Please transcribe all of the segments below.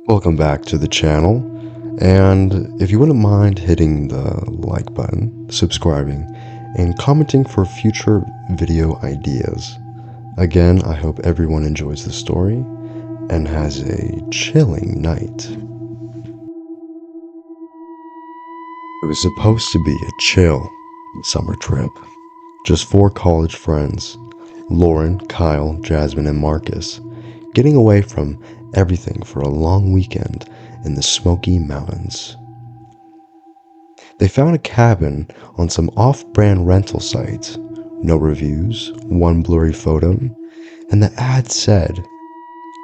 Welcome back to the channel, and if you wouldn't mind hitting the like button, subscribing, and commenting for future video ideas. Again, I hope everyone enjoys the story and has a chilling night. It was supposed to be a chill summer trip. Just 4 college friends, Lauren, Kyle, Jasmine, and Marcus, getting away from everything for a long weekend in the Smoky Mountains. They found a cabin on some off-brand rental site. No reviews, one blurry photo, and the ad said,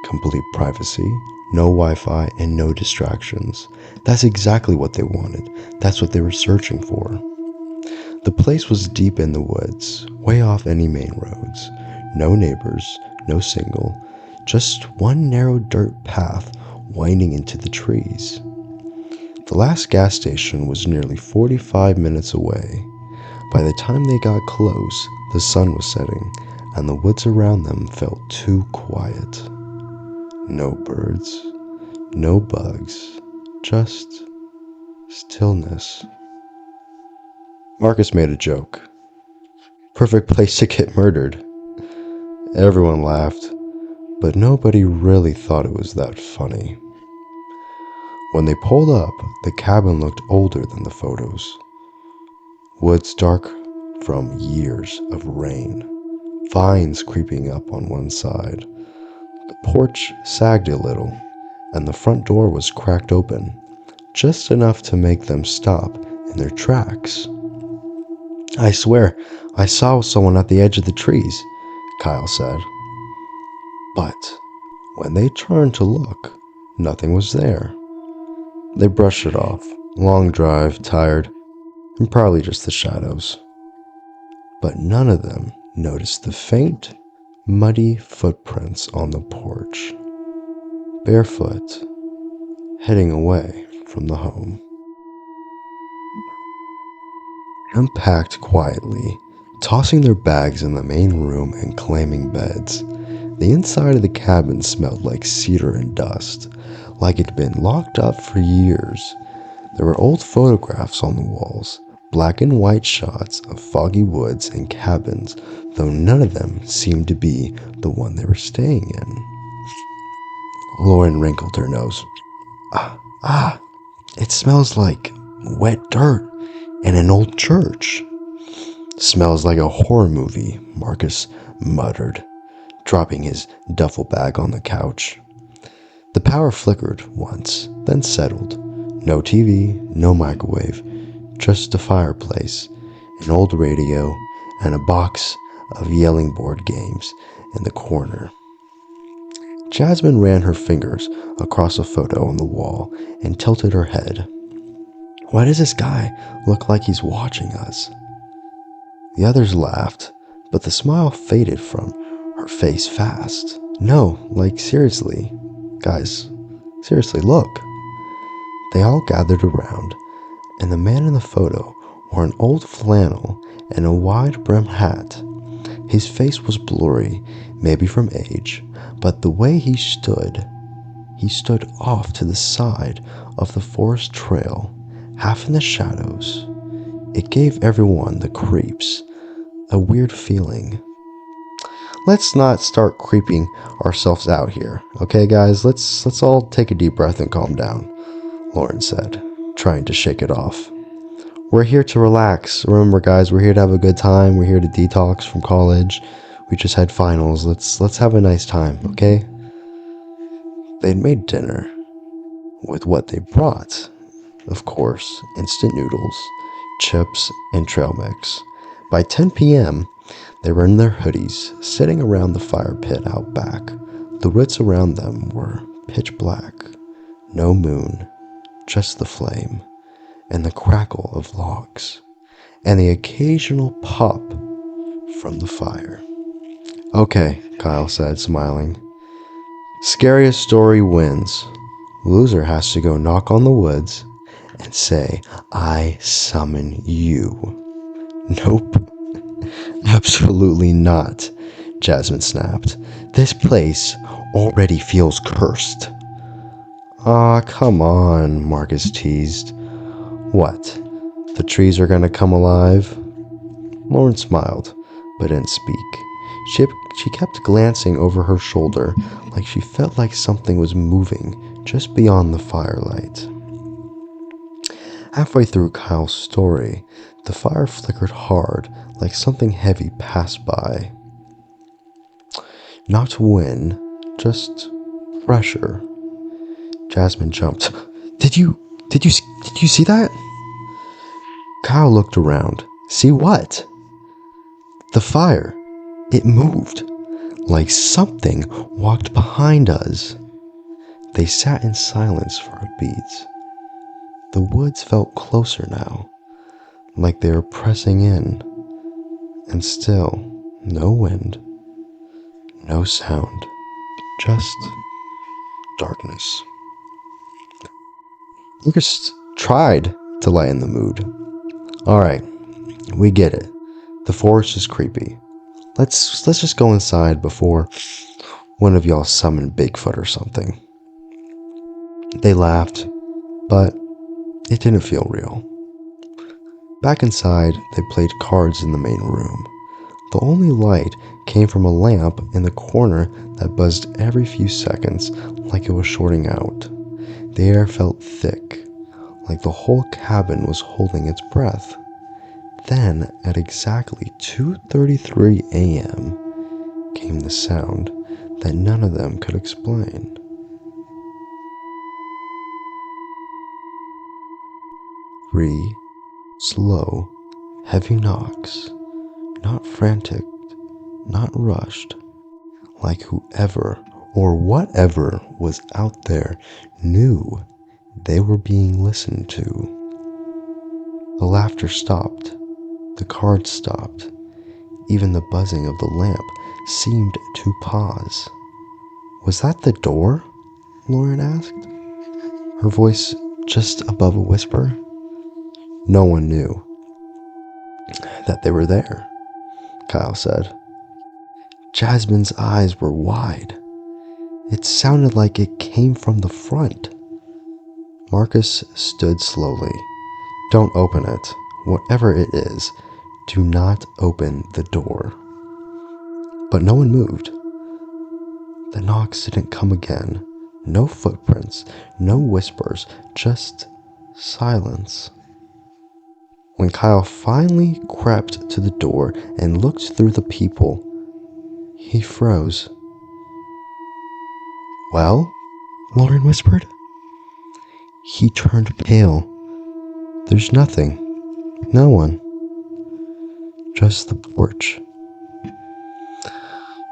complete privacy, no Wi-Fi, and no distractions. That's exactly what they wanted. That's what they were searching for. The place was deep in the woods, way off any main roads. No neighbors, no signal, just one narrow dirt path winding into the trees. The last gas station was nearly 45 minutes away. By the time they got close, the sun was setting, and the woods around them felt too quiet. No birds, no bugs, just stillness. Marcus made a joke. Perfect place to get murdered. Everyone laughed, but nobody really thought it was that funny. When they pulled up, the cabin looked older than the photos. Woods dark from years of rain, vines creeping up on one side. The porch sagged a little, and the front door was cracked open, just enough to make them stop in their tracks. "I swear, I saw someone at the edge of the trees," Kyle said. But when they turned to look, nothing was there. They brushed it off. Long drive, tired, and probably just the shadows. But none of them noticed the faint, muddy footprints on the porch. Barefoot, heading away from the home. They unpacked quietly, tossing their bags in the main room and claiming beds. The inside of the cabin smelled like cedar and dust, like it'd been locked up for years. There were old photographs on the walls, black and white shots of foggy woods and cabins, though none of them seemed to be the one they were staying in. Lauren wrinkled her nose. It smells like wet dirt and an old church." "Smells like a horror movie," Marcus muttered, dropping his duffel bag on the couch. The power flickered once, then settled. No TV, no microwave, just a fireplace, an old radio, and a box of yelling board games in the corner. Jasmine ran her fingers across a photo on the wall and tilted her head. "Why does this guy look like he's watching us?" The others laughed, but the smile faded from her face fast. "No, like seriously. Guys, seriously, look." They all gathered around, and the man in the photo wore an old flannel and a wide-brimmed hat. His face was blurry, maybe from age, but the way he stood off to the side of the forest trail, half in the shadows. It gave everyone the creeps, a weird feeling. "Let's not start creeping ourselves out here, okay, guys? Let's all take a deep breath and calm down," Lauren said, trying to shake it off. "We're here to relax. Remember, guys, we're here to have a good time. We're here to detox from college. We just had finals. Let's have a nice time, okay?" They'd made dinner with what they brought. Of course, instant noodles, chips, and trail mix. By 10 p.m., they were in their hoodies, sitting around the fire pit out back. The woods around them were pitch black. No moon, just the flame, and the crackle of logs, and the occasional pop from the fire. "Okay," Kyle said, smiling. "Scariest story wins. Loser has to go knock on the woods and say, 'I summon you.'" "Nope. Absolutely not," Jasmine snapped. "This place already feels cursed." Aw, come on, Marcus teased. What? The trees are gonna come alive? Lauren smiled, but didn't speak. She kept glancing over her shoulder like she felt like something was moving just beyond the firelight. Halfway through Kyle's story, the fire flickered hard like something heavy passed by. Not wind, just pressure. Jasmine jumped. Did you did you see that? Kyle looked around. See what? The fire. It moved. Like something walked behind us. They sat in silence for a beat. The woods felt closer now, like they were pressing in. And still, no wind, no sound, just darkness. Lucas tried to lighten the mood. Alright, we get it. The forest is creepy. Let's just go inside before one of y'all summoned Bigfoot or something. They laughed, but it didn't feel real. Back inside, they played cards in the main room. The only light came from a lamp in the corner that buzzed every few seconds like it was shorting out. The air felt thick, like the whole cabin was holding its breath. Then, at exactly 2:33 a.m., came the sound that none of them could explain. 3 slow, heavy knocks, not frantic, not rushed, like whoever or whatever was out there knew they were being listened to. The laughter stopped, the cards stopped, even the buzzing of the lamp seemed to pause. Was that the door? Lauren asked, her voice just above a whisper. No one knew that they were there, Kyle said. Jasmine's eyes were wide. It sounded like it came from the front. Marcus stood slowly. Don't open it. Whatever it is, do not open the door. But no one moved. The knocks didn't come again. No footprints, no whispers, just silence. When Kyle finally crept to the door and looked through the people, he froze. Well? Lauren whispered. He turned pale. There's nothing. No one. Just the porch.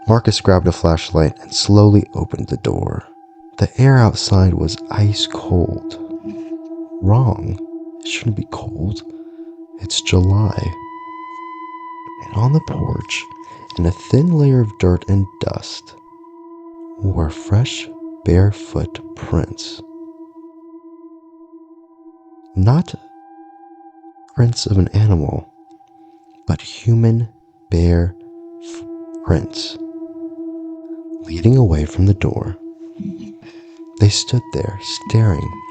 Marcus grabbed a flashlight and slowly opened the door. The air outside was ice cold. Wrong. It shouldn't be cold. It's July. And on the porch, in a thin layer of dirt and dust, were fresh, barefoot prints. Not prints of an animal, but human bare prints, leading away from the door. They stood there, staring.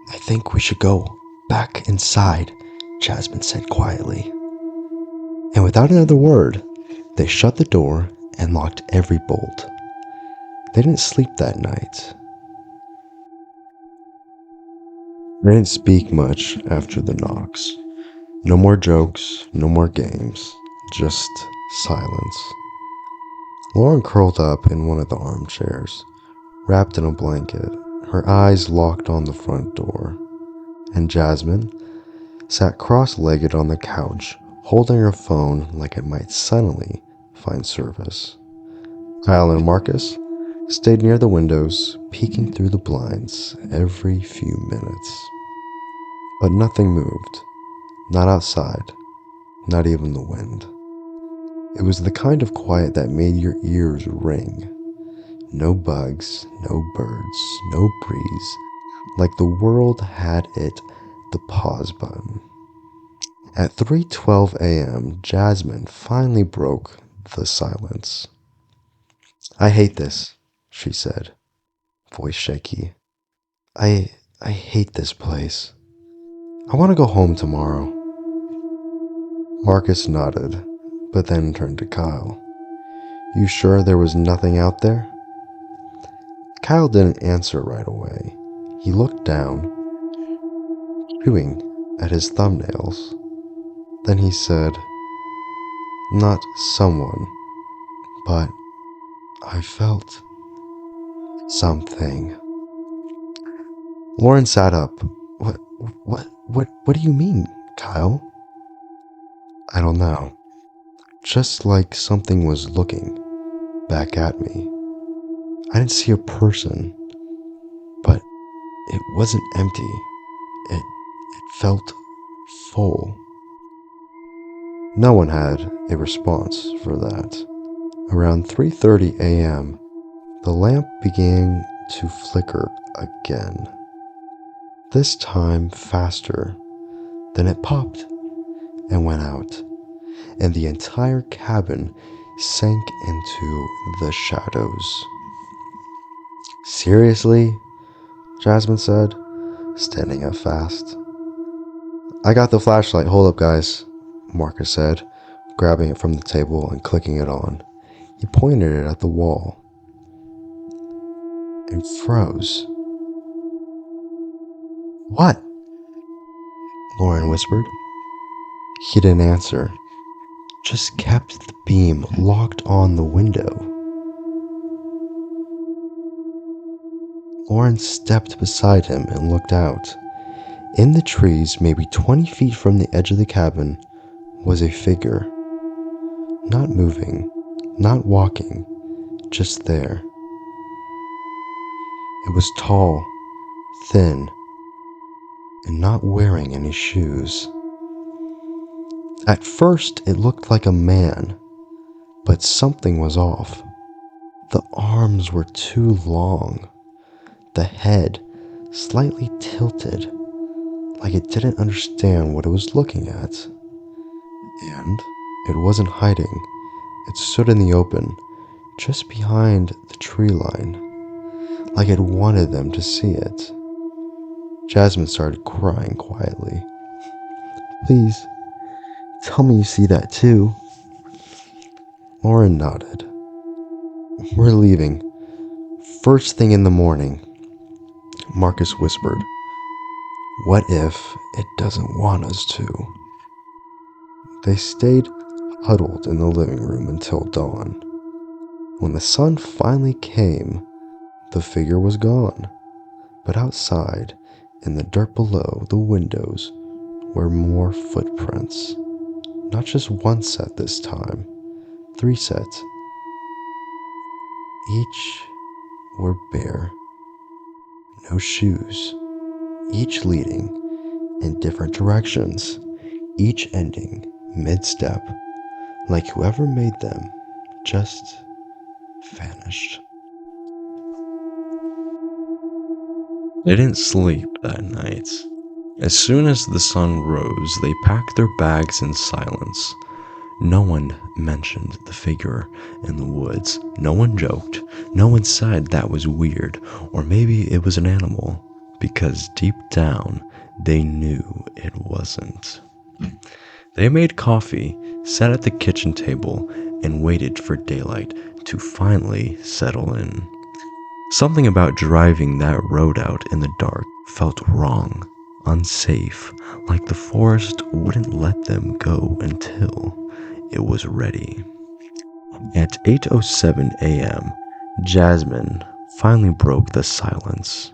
I think we should go back inside, Jasmine said quietly. And without another word, they shut the door and locked every bolt. They didn't sleep that night. They didn't speak much after the knocks. No more jokes, no more games, just silence. Lauren curled up in one of the armchairs, wrapped in a blanket, her eyes locked on the front door. And Jasmine sat cross-legged on the couch, holding her phone like it might suddenly find service. Kyle and Marcus stayed near the windows, peeking through the blinds every few minutes. But nothing moved, not outside, not even the wind. It was the kind of quiet that made your ears ring. No bugs, no birds, no breeze, like the world had it the pause button. At 3:12 a.m., Jasmine finally broke the silence. I hate this, she said. voice shaky. I hate this place. I want to go home tomorrow. Marcus nodded, but then turned to Kyle. You sure there was nothing out there? Kyle didn't answer right away. He looked down, chewing at his thumbnails. Then he said, not someone, but I felt something. Lauren sat up. What do you mean, Kyle? I don't know. Just like something was looking back at me. I didn't see a person, but it wasn't empty. It felt full. No one had a response for that. Around 3:30 a.m., the lamp began to flicker again. This time faster. Then it popped and went out, and the entire cabin sank into the shadows. Seriously? Jasmine said, standing up fast. I got the flashlight. Hold up, guys, Marcus said, grabbing it from the table and clicking it on. He pointed it at the wall and froze. What? Lauren whispered. He didn't answer, just kept the beam locked on the window. Lauren stepped beside him and looked out. In the trees, maybe 20 feet from the edge of the cabin, was a figure. Not moving, not walking, just there. It was tall, thin, and not wearing any shoes. At first, it looked like a man, but something was off. The arms were too long, the head slightly tilted, like it didn't understand what it was looking at. And it wasn't hiding. It stood in the open, just behind the tree line, like it wanted them to see it. Jasmine started crying quietly. Please, tell me you see that too. Lauren nodded. We're leaving. First thing in the morning. Marcus whispered. What if it doesn't want us to? They stayed huddled in the living room until dawn. When the sun finally came, the figure was gone. But outside, in the dirt below the windows, were more footprints. Not just one set this time, 3 sets. Each were bare, no shoes, each leading in different directions, each ending mid-step, like whoever made them just vanished. They didn't sleep that night. As soon as the sun rose, they packed their bags in silence. No one mentioned the figure in the woods. No one joked. No one said that was weird, or maybe it was an animal, because deep down, they knew it wasn't. They made coffee, sat at the kitchen table, and waited for daylight to finally settle in. Something about driving that road out in the dark felt wrong, unsafe, like the forest wouldn't let them go until it was ready. At 8:07 a.m., Jasmine finally broke the silence.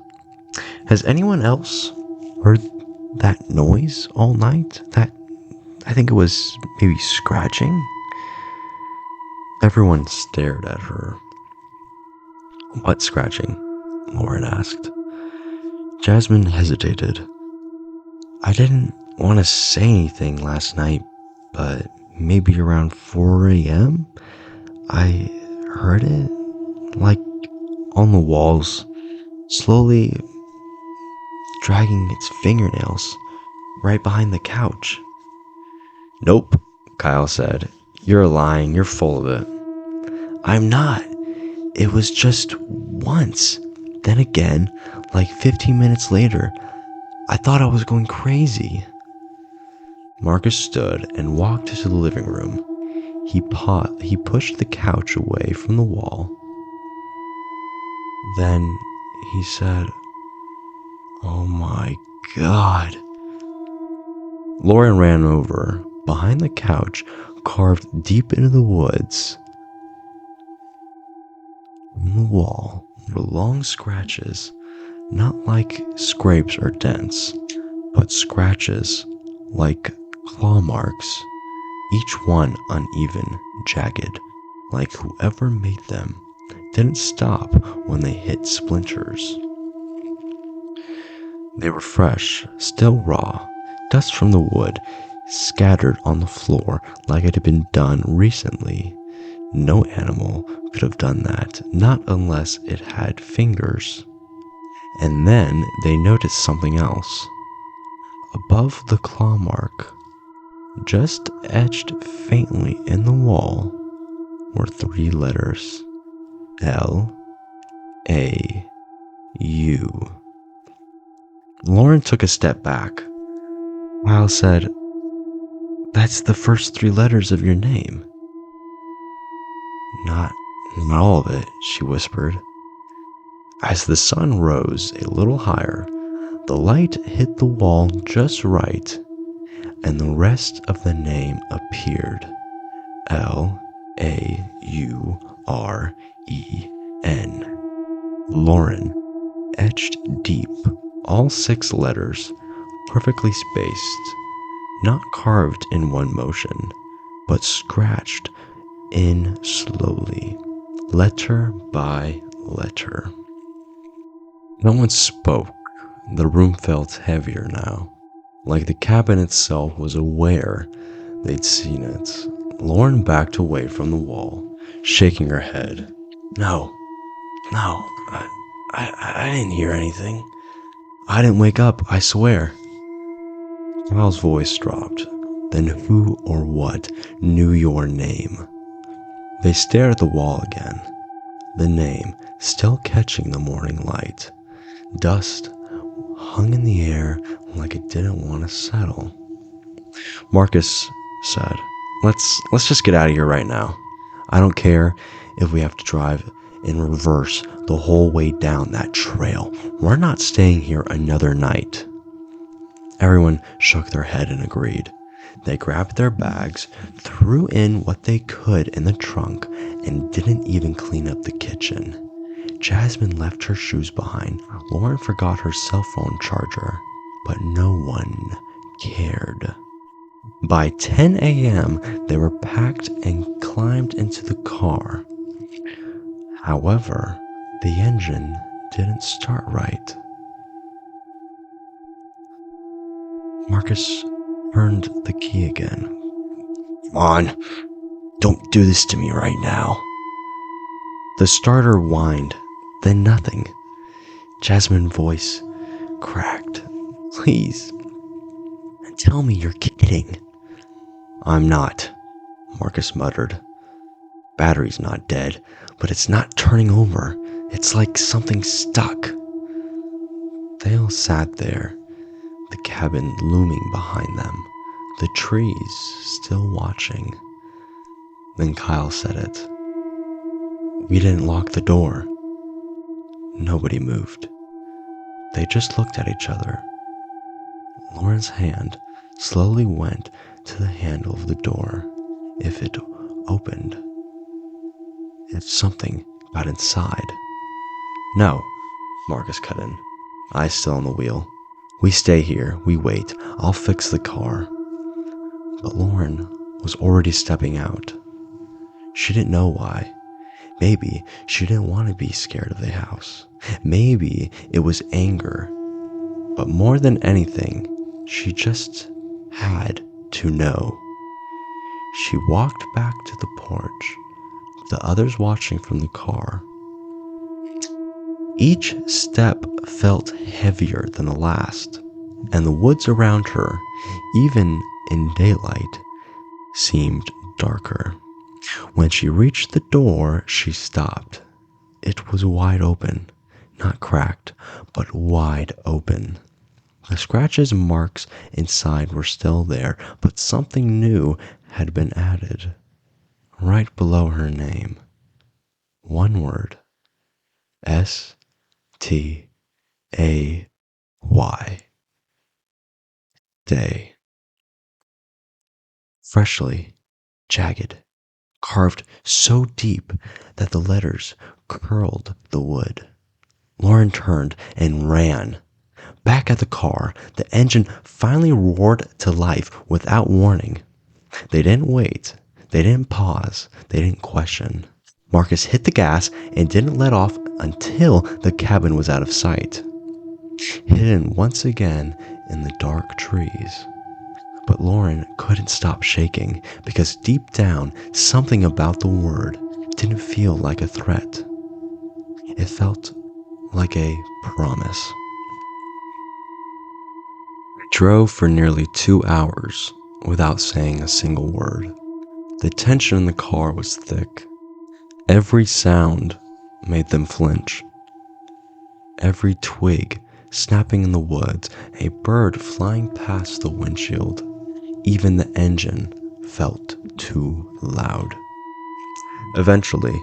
Has anyone else heard that noise all night? I think it was maybe scratching? Everyone stared at her. What scratching? Lauren asked. Jasmine hesitated. I didn't want to say anything last night, but maybe around 4 a.m., I heard it, like on the walls, slowly dragging its fingernails right behind the couch. Nope, Kyle said. You're lying, you're full of it. I'm not. It was just once. Then again, like 15 minutes later, I thought I was going crazy. Marcus stood and walked to the living room. He pushed the couch away from the wall. Then he said, "Oh my God." Lauren ran over. Behind the couch, carved deep into the woods, on the wall were long scratches, not like scrapes or dents, but scratches like claw marks, each one uneven, jagged, like whoever made them didn't stop when they hit splinters. They were fresh, still raw, dust from the wood scattered on the floor like it had been done recently. No animal could have done that, not unless it had fingers. And then they noticed something else. Above the claw mark, just etched faintly in the wall, were 3 letters. L-A-U. Lauren took a step back. Kyle said, "That's the first 3 letters of your name." Not all of it," she whispered. As the sun rose a little higher, the light hit the wall just right, and the rest of the name appeared. Lauren. Lauren, etched deep, all 6 letters, perfectly spaced, not carved in one motion, but scratched in slowly, letter by letter. No one spoke. The room felt heavier now, like the cabin itself was aware they'd seen it. Lauren backed away from the wall, shaking her head. No, I didn't hear anything. I didn't wake up, I swear." Kyle's voice dropped. "Then who or what knew your name?" They stared at the wall again, the name still catching the morning light. Dust hung in the air like it didn't want to settle. Marcus said, Let's just get out of here right now. I don't care if we have to drive in reverse the whole way down that trail. We're not staying here another night." Everyone shook their head and agreed. They grabbed their bags, threw in what they could in the trunk, and didn't even clean up the kitchen. Jasmine left her shoes behind. Lauren forgot her cell phone charger, but no one cared. By 10 a.m., they were packed and climbed into the car. However, the engine didn't start right. Marcus turned the key again. "Come on, don't do this to me right now." The starter whined, then nothing. Jasmine's voice cracked. "Please, tell me you're kidding." "I'm not," Marcus muttered. "Battery's not dead, but it's not turning over. It's like something stuck." They all sat there, the cabin looming behind them, the trees still watching. Then Kyle said it. "We didn't lock the door." Nobody moved. They just looked at each other. Lauren's hand slowly went to the handle of the door. If it opened, if something got inside. "No," Marcus cut in, eyes still on the wheel. "We stay here, we wait, I'll fix the car." But Lauren was already stepping out. She didn't know why. Maybe she didn't want to be scared of the house. Maybe it was anger. But more than anything, she just had to know. She walked back to the porch, the others watching from the car. Each step felt heavier than the last, and the woods around her, even in daylight, seemed darker. When she reached the door, she stopped. It was wide open. not cracked, but wide open. The scratches and marks inside were still there, but something new had been added. Right below her name. One word. S-T-A-Y. Day. Freshly, jagged, carved so deep that the letters curled the wood. Lauren turned and ran. Back at the car, the engine finally roared to life without warning. They didn't wait. They didn't pause. They didn't question. Marcus hit the gas and didn't let off until the cabin was out of sight, hidden once again in the dark trees. But Lauren couldn't stop shaking because deep down, something about the word didn't feel like a threat. It felt like a promise. We drove for nearly 2 hours without saying a single word. The tension in the car was thick. Every sound made them flinch. Every twig snapping in the woods, a bird flying past the windshield. Even the engine felt too loud. Eventually,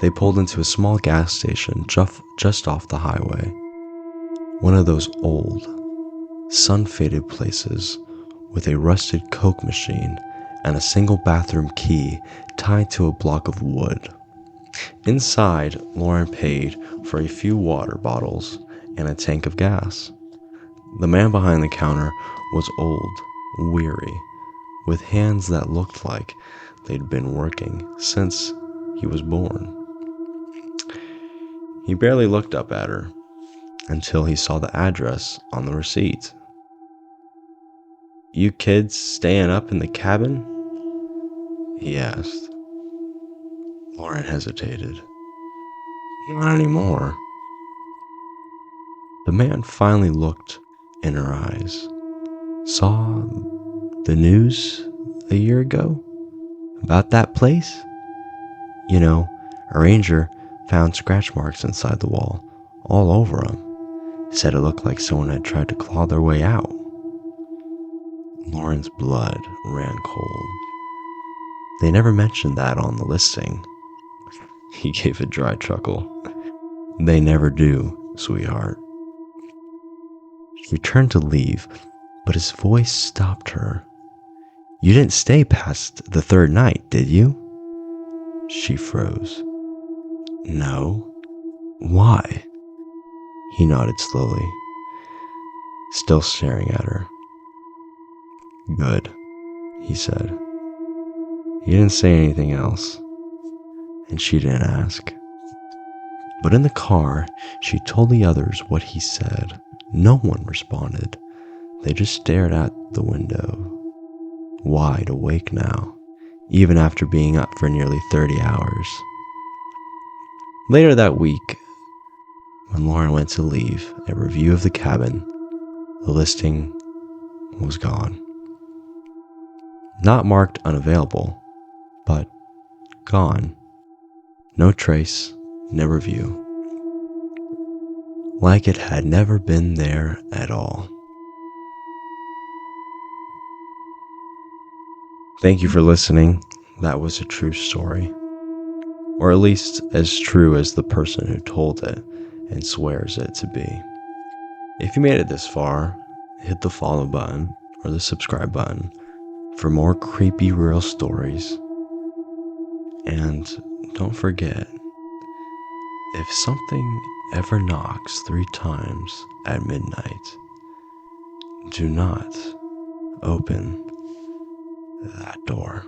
they pulled into a small gas station just off the highway. One of those old, sun-faded places with a rusted Coke machine and a single bathroom key tied to a block of wood. Inside, Lauren paid for a few water bottles and a tank of gas. The man behind the counter was old, weary, with hands that looked like they'd been working since he was born. He barely looked up at her until he saw the address on the receipt. "You kids staying up in the cabin?" he asked. Lauren hesitated. "Not anymore." The man finally looked in her eyes. "Saw the news a year ago about that place? You know, a ranger found scratch marks inside the wall, all over him. Said it looked like someone had tried to claw their way out." Lauren's blood ran cold. "They never mentioned that on the listing." He gave a dry chuckle. "They never do, sweetheart." She turned to leave, but his voice stopped her. "You didn't stay past the third night, did you?" She froze. "No." "Why?" He nodded slowly, still staring at her. "Good," he said. He didn't say anything else, and she didn't ask. But in the car, she told the others what he said. No one responded. They just stared at the window, wide awake now, even after being up for nearly 30 hours. Later that week, when Lauren went to leave a review of the cabin, the listing was gone. Not marked unavailable, but gone. No trace, no review. Like it had never been there at all. Thank you for listening. That was a true story. Or at least as true as the person who told it and swears it to be. If you made it this far, hit the follow button or the subscribe button for more creepy real stories. And don't forget, if something ever knocks 3 times at midnight, do not open that door.